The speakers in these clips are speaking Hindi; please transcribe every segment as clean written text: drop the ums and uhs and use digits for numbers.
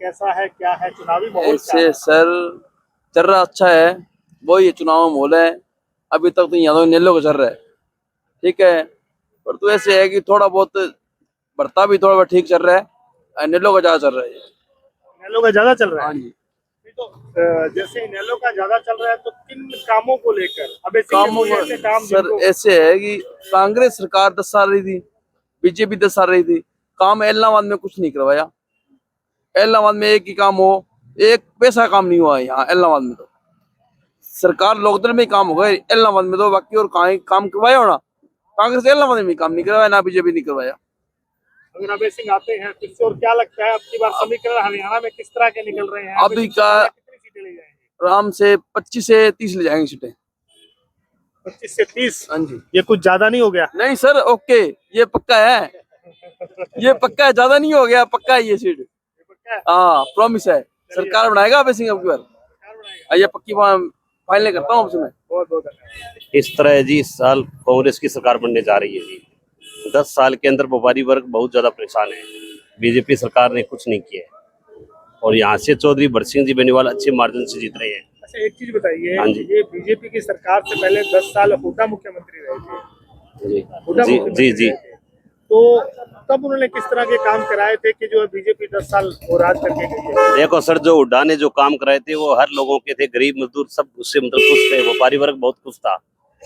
कैसा है, क्या है चुनावी माहौल क्या ऐसे है? सर चल रहा अच्छा है। वही चुनाव में माहौल है। अभी तक तो यहाँ तो नेलो का चल रहा है। ठीक है। पर तो ऐसे है कि थोड़ा बहुत बढ़ता भी थोड़ा बहुत ठीक चल रहा है और नेलो का ज्यादा चल रहा है। इनेलो का ज्यादा चल रहा है। हाँ जी। नहीं तो जैसे इनेलो का ज्यादा चल रहा है तो किन कामों को लेकर अबे सिंह ने कामों कोई का ऐसे काम सर जिनको ऐसे है कि कांग्रेस सरकार 10 साल रही थी, बीजेपी 10 साल रही थी, काम इलाहाबाद में कुछ नहीं करवाया। इलाहाबाद में एक ही काम हो, एक पैसा काम नहीं हुआ है यहाँ इलाहाबाद में। तो सरकार लोकदल में ही काम हो गए इलाहाबाद में, तो बाकी और कहीं काम करवाया हो ना। कांग्रेस इलाहाबाद में भी काम नहीं करवाया, ना बीजेपी नहीं करवाया। अगर अभय सिंह आते हैं फिर से और क्या लगता है अब की बार समीकरण हरियाणा में किस तरह के निकल रहे हैं? अभय अभी सिंह का चौटाला कितनी सीटें ले जाएंगे? आराम से 25 से 30 ले जाएंगे सीटें। 25 से 30। हाँ जी। ये कुछ ज्यादा नहीं हो गया? नहीं सर, ओके, ये पक्का है। ये पक्का है, ज्यादा नहीं हो गया, पक्का है ये सीट। ये पक्का है? हाँ, प्रॉमिस है। सरकार बनाएगा अभय सिंह अब की बार। सरकार बनाएगा। ये पक्की फाइनल करता हूँ उसमें। बहुत बहुत धन्यवाद। इस तरह है जी, इस साल कांग्रेस की सरकार बनने जा रही है जी। 10 साल के अंदर व्यापारी वर्ग बहुत ज्यादा परेशान है। बीजेपी सरकार ने कुछ नहीं किया है और यहाँ से चौधरी भरत सिंह जी बेनीवाल अच्छे मार्जिन से जीत रहे हैं। अच्छा एक चीज बताइए, हाँ जी। ये बीजेपी की सरकार से पहले 10 साल हुड्डा मुख्यमंत्री रहे थे। जी हुड्डा जी मुख्यमंत्री जी जी। रहे थे। तो तब उन्होंने किस तरह के काम कराए थे कि जो है बीजेपी 10 साल वो राज करके गई है? देखो सर, जो हुड्डा ने जो काम कराए थे वो हर लोगों के थे, गरीब मजदूर सब उससे मतलब खुश थे, व्यापारी वर्ग बहुत खुश था।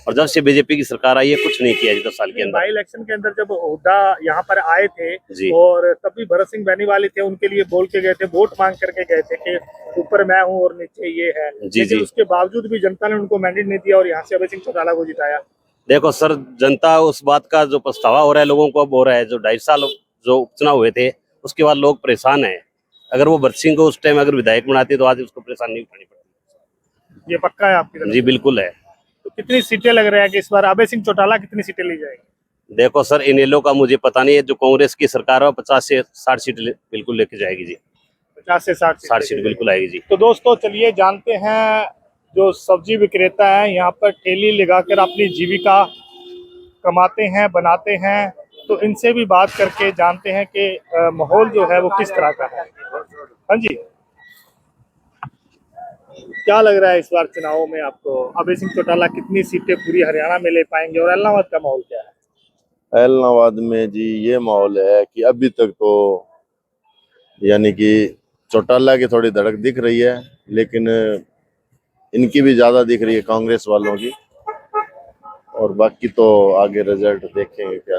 और जब से बीजेपी की सरकार आई है कुछ नहीं किया जी 10 साल के अंदर। बाई इलेक्शन के अंदर जब हुड्डा यहाँ पर आए थे जी। और तब भी भरत सिंह बेनीवाल थे, उनके लिए बोल के गए थे, वोट मांग करके गए थे कि ऊपर मैं हूँ और नीचे ये है। जी, लेकिन जी। उसके बावजूद भी जनता ने उनको मैंडेट नहीं दिया और यहाँ से अभय सिंह चौटाला को जिताया। देखो सर, जनता उस बात का जो पछतावा हो रहा है लोगों को अब हो रहा है। जो 2.5 साल जो उपचुनाव हुए थे उसके बाद लोग परेशान हैं। अगर वो भरत सिंह को उस टाइम अगर विधायक बनाते तो आज उसको परेशानी नहीं उठानी पड़ती। ये पक्का है आपकी तरफ जी से? बिल्कुल है। तो कितनी सीटें लग रहा है कि इस बार अभय सिंह चौटाला कितनी सीटें ले जाएंगे? देखो सर, इनेलो का मुझे पता नहीं है। जो कांग्रेस की सरकार है 50 से 60 सीट बिल्कुल लेके जाएगी जी। 50 से 60 60 सीट बिल्कुल आएगी जी। तो दोस्तों चलिए जानते हैं, जो सब्जी विक्रेता है यहाँ पर ठेली लगाकर अपनी जीविका कमाते हैं, बनाते हैं, तो इनसे भी बात करके जानते हैं कि माहौल जो है वो किस तरह का है। हाँ जी, क्या लग रहा है इस बार चुनावों में आपको? अभय सिंह चौटाला कितनी सीटें पूरी हरियाणा में ले पाएंगे और इलाहाबाद का माहौल क्या है? इलाहाबाद में जी ये माहौल है कि अभी तक तो यानी कि चौटाला की थोड़ी धड़क दिख रही है, लेकिन इनकी भी ज्यादा दिख रही है कांग्रेस वालों की। और बाकी तो आगे रिजल्ट देखेंगे क्या।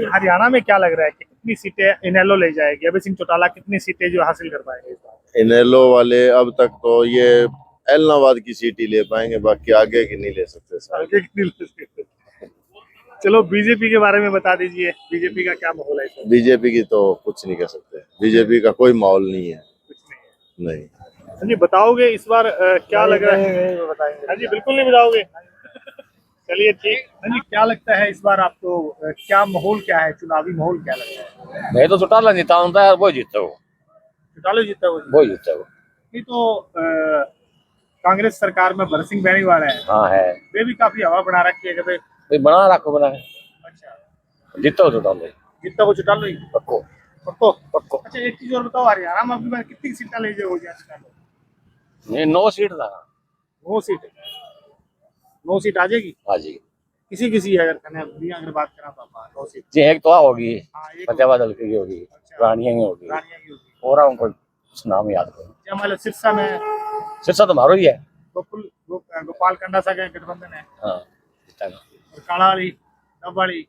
हरियाणा में क्या लग रहा है कि कितनी सीटें इनेलो ले जाएगी? अभय सिंह चौटाला कितनी सीटें जो हासिल कर पाएंगे इस बार? इनेलो वाले अब तक तो ये इलाहाबाद की सीट ही ले पाएंगे, बाकी आगे की नहीं ले सकते सर। आगे कितनी ले सकते? चलो बीजेपी के बारे में बता दीजिए, बीजेपी का क्या माहौल है इस बार? बीजेपी की तो कुछ नहीं कह सकते, बीजेपी का कोई माहौल नहीं है। कुछ नहीं है। नहीं। हाँ जी, बताओगे इस बार क्या लग रहा है? बताएंगे? हाँ जी, बिल्कुल नहीं बताओगे? चलिए ठीक। हाँ जी, क्या लगता है इस बार आपको, क्या माहौल क्या है, चुनावी माहौल क्या लग रहा है? मैं तो चौटाला जीता हूँ यार, वो जीता वो चौटाला जीता वो? वो जीता वो। नहीं तो कांग्रेस सरकार में भरत सिंह बेनीवाल है, हाँ है, वे भी काफी हवा बना रखी है कि भाई। भाई बना रखो बना है, अच्छा, जीता हो चौटाला जीता वो चौटाला ही? पक्को पक्को? पक्को। अच्छा एक चीज और बताओ, हरियाणा में अभी बार कितनी सीटें ले जाओगे? नहीं 9 सीट था। 9 सीट? 9 सीट आ जाएगी? हाँ जी किसी किसी अगर अगर बात करा पापा 9 सीट? जी, एक तो होगी हाँ, एक फतेहाबाद हल्के की होगी, अच्छा। रानिया की होगी, रानिया की होगी। और उनको कुछ नाम याद करो। क्या मतलब सिरसा में सिरसा तो मारो ही है। गोपाल कंडासा का गठबंधन है हाँ जीता ना, और काला वाली डब वाली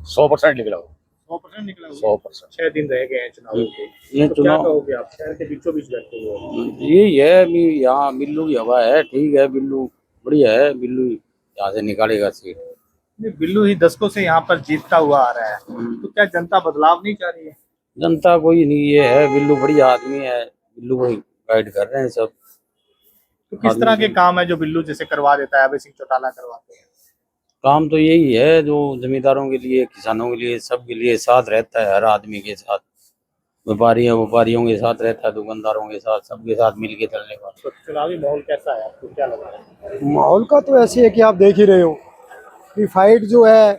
100% निकला वो, 100% निकला हुआ। 100%। 6 दिन रह गए हैं चुनाव के। ये तो क्या चुनाव कहोगे आप, शहर के बीचों बीच बैठे हुए? यही है, यहाँ बिल्लू की हवा है। ठीक है, बिल्लू बढ़िया है, बिल्लू यहाँ से निकालेगा सीट। नहीं, बिल्लू ही दशकों से यहाँ पर जीतता हुआ आ रहा है, तो क्या जनता बदलाव नहीं चाह रही है? जनता कोई नहीं, ये है बिल्लू बढ़िया आदमी है, बिल्लू को गाइड कर रहे हैं सब। तो किस तरह के काम है जो बिल्लू जैसे करवा देता है, अभय सिंह चौटाला करवाते हैं? काम तो यही है जो जमींदारों के लिए, किसानों के लिए, सबके लिए साथ रहता है, हर आदमी के साथ। व्यापारियों के साथ रहता है, दुकानदारों के साथ, सबके साथ मिलके चलने का। तो चुनावी माहौल कैसा है, आपको क्या लग रहा है? माहौल का तो ऐसे है कि आप देख ही रहे हो कि फाइट जो है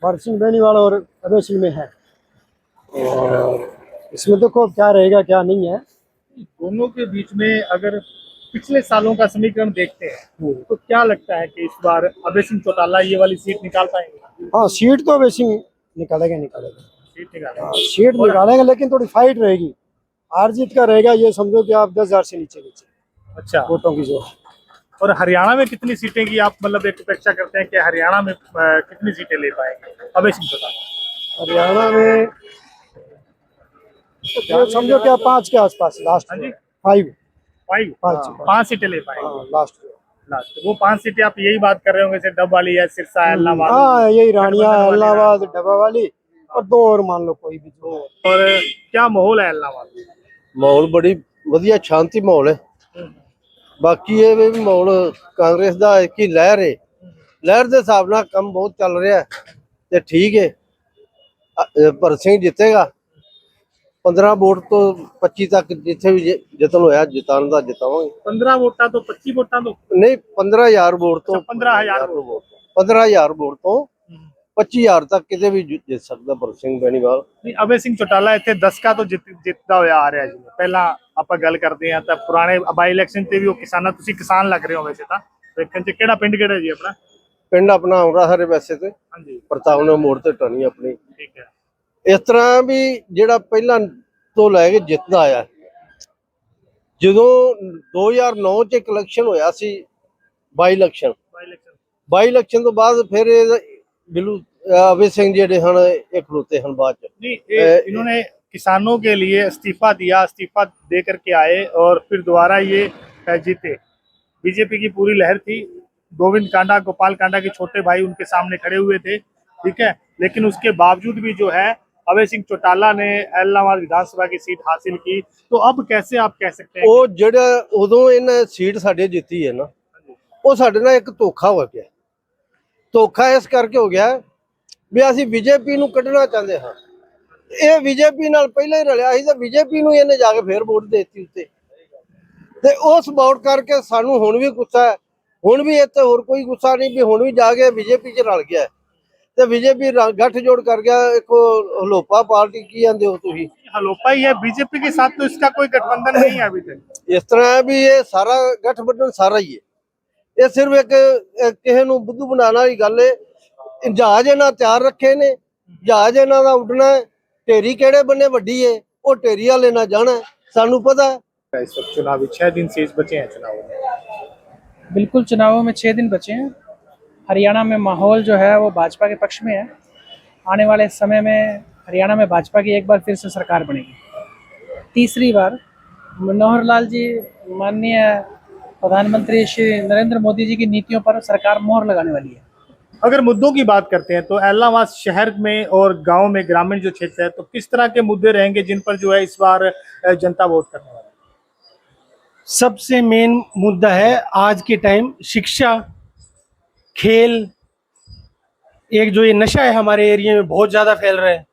भरत सिंह बेनीवाल और अभय सिंह में है। और इसमें देखो क्या रहेगा क्या नहीं है, दोनों के बीच में अगर पिछले सालों का समीकरण देखते हैं तो क्या लगता है कि इस बार अभय सिंह चौटाला ये वाली सीट निकाल पाएंगे? हाँ, सीट तो अभय सिंह निकालेगा निकालेगा। सीट निकालेंगे। हाँ, सीट निकालेगा, लेकिन थोड़ी फाइट रहेगी, हार जीत का रहेगा। ये समझो कि आप 10,000 से नीचे नीचे अच्छा, वोटों की जो। और हरियाणा में कितनी सीटें की आप मतलब एक अपेक्षा करते हैं कि हरियाणा में कितनी सीटें ले पाएंगे अभय सिंह चौटाला? हरियाणा में तो समझो क्या 5 के आसपास लास्ट। हाँ जी, 5 पाँच सीटें ले पाएंगे लास्ट। लास्ट। वो 5 सीटें आप यही बात कर रहे होंगे जैसे डब वाली है, सिरसा, इलाहाबाद। हाँ, यही रानिया, इलाहाबाद, डब्बा वाली, और 2 और मान लो कोई भी जो। और क्या माहौल है इलाहाबाद में? ਮਾਹੌਲ ਬੜੀ ਵਧੀਆ ਸ਼ਾਂਤੀ ਮਾਹੌਲ ਹੈ। ਬਾਕੀ ਇਹ ਵੀ ਮਾਹੌਲ ਕਾਂਗਰਸ ਦਾ ਇੱਕ ਹੀ ਲਹਿਰ ਹੈ, ਲਹਿਰ ਦੇ ਹਿਸਾਬ ਨਾਲ ਕੰਮ ਬਹੁਤ ਚੱਲ ਰਿਹਾ ਹੈ ਤੇ ਠੀਕ ਹੈ। ਭਗਤ ਸਿੰਘ ਜਿੱਤੇਗਾ 15 ਵੋਟ ਤੋਂ 25 ਤੱਕ, ਜਿੱਥੇ ਵੀ ਜਿੱਤਣ ਹੋਇਆ ਜਿਤਾਉਣ ਦਾ ਜਿਤਾਵਾਂਗੇ। 15 ਵੋਟਾਂ ਤੋਂ 25 ਵੋਟਾਂ ਤੋਂ ਨਹੀਂ, 15,000 ਵੋਟ ਤੋਂ 15,000 ਵੋਟ, 15,000 ਵੋਟ ਤੋਂ 25,000 ਤੱਕ ਕਿਤੇ ਵੀ ਜਿੱਤ ਸਕਦਾ ਭਗਤ ਸਿੰਘ ਬੈਣੀਵਾਲ। ਨਹੀਂ, ਅਭੈ ਸਿੰਘ ਚੌਟਾਲਾ ਇੱਥੇ ਦਸਕਾ ਤੋਂ ਜਿੱਤਦਾ ਹੋਇਆ ਆ ਰਿਹਾ ਜੀ। ਪਹਿਲਾਂ ਆਪਾਂ ਗੱਲ ਕਰਦੇ ਹਾਂ ਤਾਂ ਪੁਰਾਣੇ ਬਾਈ ਇਲੈਕਸ਼ਨ ਤੇ ਵੀ ਉਹ ਕਿਸਾਨਾਂ, ਤੁਸੀਂ ਕਿਸਾਨ ਲੱਗ ਰਹੇ ਹੋ ਵੈਸੇ ਤਾਂ ਦੇਖਣ ਚ। ਕਿਹੜਾ ਪਿੰਡ ਕਿਹੜਾ ਜੀ ਆਪਣਾ? ਪਿੰਡ ਆਪਣਾ ਅੰਮ੍ਰਿਤਸਰ ਵੈਸੇ ਤੇ ਹਾਂਜੀ, ਪ੍ਰਤਾਪ ਨਗਰ ਮੋੜ ਤੇ ਟਾਣੀ ਆਪਣੀ। ਠੀਕ ਹੈ। ਇਸ ਤਰ੍ਹਾਂ ਵੀ ਜਿਹੜਾ ਪਹਿਲਾਂ ਤੋਂ ਲੈ ਕੇ ਜਿੱਤਦਾ ਆਇਆ, ਜਦੋਂ 2009 ਚ ਇੱਕ ਇਲੈਕਸ਼ਨ ਹੋਇਆ ਸੀ, ਬਾਈ ਇਲੈਕਸ਼ਨ ਤੋਂ ਬਾਅਦ ਫਿਰ ਇਹ ਬਿਲੂ अभय सिंह ਜਿਹੜੇ ਹਨ ਇਹ ਖਲੋਤੇ ਹਨ ਬਾਅਦ ਚ। नहीं, इन्होंने किसानों के लिए इस्तीफा दिया, इस्तीफा दे करके आए और फिर दोबारा ये जीते। बीजेपी की पूरी लहर थी, गोविंद कांडा, गोपाल कांडा के छोटे भाई उनके सामने खड़े हुए थे, ठीक है। लेकिन उसके बावजूद भी जो है अभय सिंह चौटाला ने इलाहाबाद विधानसभा की सीट हासिल की। तो अब कैसे आप कह सकते हैं? ਉਹ ਜਿਹੜਾ ਉਦੋਂ ਇਹਨਾਂ ਸੀਟ ਸਾਡੇ ਜਿੱਤੀ ਹੈ ਨਾ, ਉਹ ਸਾਡੇ ਨਾਲ ਇੱਕ ਧੋਖਾ ਹੋ ਗਿਆ। ਧੋਖਾ ਇਸ ਕਰਕੇ ਹੋ ਗਿਆ ਵੀ ਅਸੀਂ ਬੀਜੇਪੀ ਨੂੰ ਕੱਢਣਾ ਚਾਹੁੰਦੇ ਹਾਂ। ਇਹ ਬੀਜੇਪੀ ਨਾਲ ਪਹਿਲਾਂ ਹੀ ਰਲਿਆ ਸੀ ਤੇ ਬੀਜੇਪੀ ਨੂੰ ਇਹਨੇ ਜਾ ਕੇ ਫੇਰ ਵੋਟ ਦੇ ਦਿੱਤੀ ਉੱਤੇ, ਤੇ ਉਸ ਵੋਟ ਕਰਕੇ ਸਾਨੂੰ ਹੁਣ ਵੀ ਗੁੱਸਾ ਹੈ। ਹੁਣ ਵੀ ਇੱਥੇ ਹੋਰ ਕੋਈ ਗੁੱਸਾ ਨਹੀਂ ਵੀ ਹੁਣ ਵੀ ਜਾ ਕੇ ਬੀਜੇਪੀ 'ਚ ਰਲ ਗਿਆ ਤੇ ਬੀਜੇਪੀ ਗੱਠਜੋੜ ਕਰ ਗਿਆ। ਇੱਕ ਹਲੋਪਾ ਪਾਰਟੀ ਕੀ ਕਹਿੰਦੇ ਹੋ ਤੁਸੀਂ? हलोपा ही है, बीजेपी के साथ तो इसका कोई गठबंधन नहीं है अभी तक। ਇਸ ਤਰ੍ਹਾਂ ਹੈ ਵੀ ਇਹ ਸਾਰਾ ਗਠਬੰਧਨ ਸਾਰਾ ਹੀ ਹੈ। ਇਹ ਸਿਰਫ ਇੱਕ ਕਿਸੇ ਨੂੰ ਬੁੱਧੂ ਬਣਾਉਣ ਵਾਲੀ ਗੱਲ ਹੈ। ਜਹਾਜ਼ ਇਹਨਾਂ ਤਿਆਰ ਰੱਖੇ ਨੇ, ਜਹਾਜ਼ ਇਹਨਾਂ ਦਾ ਉੱਡਣਾ ਹੈ। ਢੇਰੀ ਕਿਹੜੇ ਬੰਨੇ ਵੱਡੀ ਹੈ, ਉਹ ਢੇਰੀ ਵਾਲੇ ਨਾਲ ਜਾਣਾ ਹੈ, ਸਾਨੂੰ ਪਤਾ ਹੈ। इस वक्त चुनावी 6 दिन शेष बचे हैं चुनावों में। बिल्कुल, चुनावों में 6 दिन बचे हैं। हरियाणा में माहौल जो है वो भाजपा के पक्ष में है। आने वाले समय में हरियाणा में भाजपा की एक बार फिर से सरकार बनेगी, तीसरी बार। मनोहर लाल जी, माननीय प्रधानमंत्री श्री नरेंद्र मोदी जी की नीतियों पर सरकार मोहर लगाने वाली है। अगर मुद्दों की बात करते हैं तो इलाहाबाद शहर में और गांव में, ग्रामीण जो क्षेत्र है, तो किस तरह के मुद्दे रहेंगे जिन पर जो है इस बार जनता वोट करने वाली? सबसे मेन मुद्दा है आज के टाइम शिक्षा, खेल। एक जो ये नशा है हमारे एरिया में बहुत ज़्यादा फैल रहा है,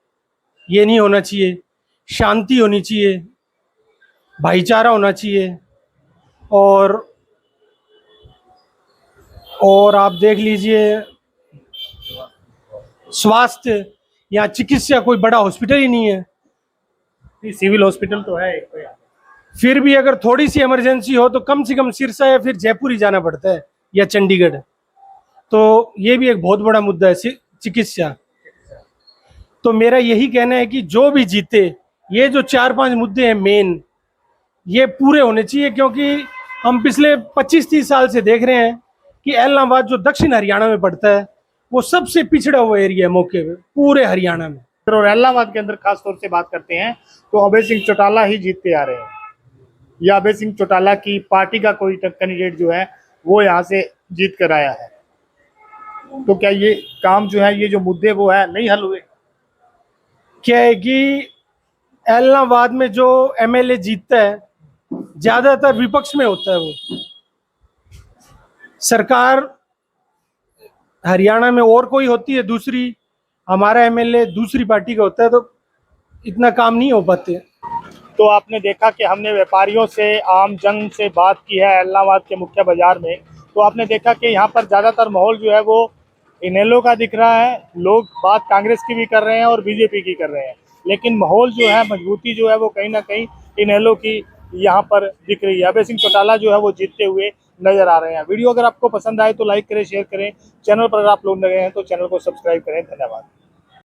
ये नहीं होना चाहिए। शांति होनी चाहिए, भाईचारा होना चाहिए। और आप देख लीजिए, स्वास्थ्य या चिकित्सा, कोई बड़ा हॉस्पिटल ही नहीं है। सिविल हॉस्पिटल तो है एक तो यहाँ। फिर भी अगर थोड़ी सी इमरजेंसी हो तो कम से कम सिरसा या फिर जयपुर ही जाना पड़ता है, या चंडीगढ़। तो ये भी एक बहुत बड़ा मुद्दा है, चिकित्सा। तो मेरा यही कहना है कि जो भी जीते, ये जो 4-5 मुद्दे हैं मेन, ये पूरे होने चाहिए। क्योंकि हम पिछले 25-30 साल से देख रहे हैं कि इलाहाबाद जो दक्षिण हरियाणा में पड़ता है, वो सबसे पिछड़ा हुआ एरिया है मौके पे पूरे हरियाणा में। और इलाहाबाद के अंदर खास तौर से बात करते हैं तो अभय सिंह चौटाला ही जीतते आ रहे हैं, या अभय सिंह चौटाला की पार्टी का कोई कैंडिडेट जो है वो यहाँ से जीत कर आया है। तो क्या ये काम जो है, ये जो मुद्दे वो है, नहीं हल हुए? क्या है कि इलाहाबाद में जो एमएलए जीतता है ज्यादातर विपक्ष में होता है। वो सरकार हरियाणा में और कोई होती है दूसरी, हमारा एमएलए दूसरी पार्टी का होता है, तो इतना काम नहीं हो पाते। तो आपने देखा कि हमने व्यापारियों से, आम जन से बात की है इलाहाबाद के मुख्य बाजार में, तो आपने देखा कि यहाँ पर ज़्यादातर माहौल जो है वो इनेलो का दिख रहा है। लोग बात कांग्रेस की भी कर रहे हैं और बीजेपी की कर रहे हैं, लेकिन माहौल जो है, मजबूती जो है वो कहीं ना कहीं इनेलो की यहाँ पर दिख रही है। अभय सिंह चौटाला जो है वो जीतते हुए नजर आ रहे हैं। वीडियो अगर आपको पसंद आए तो लाइक करें, शेयर करें। चैनल पर अगर आप लोग नए हैं तो चैनल को सब्सक्राइब करें। धन्यवाद।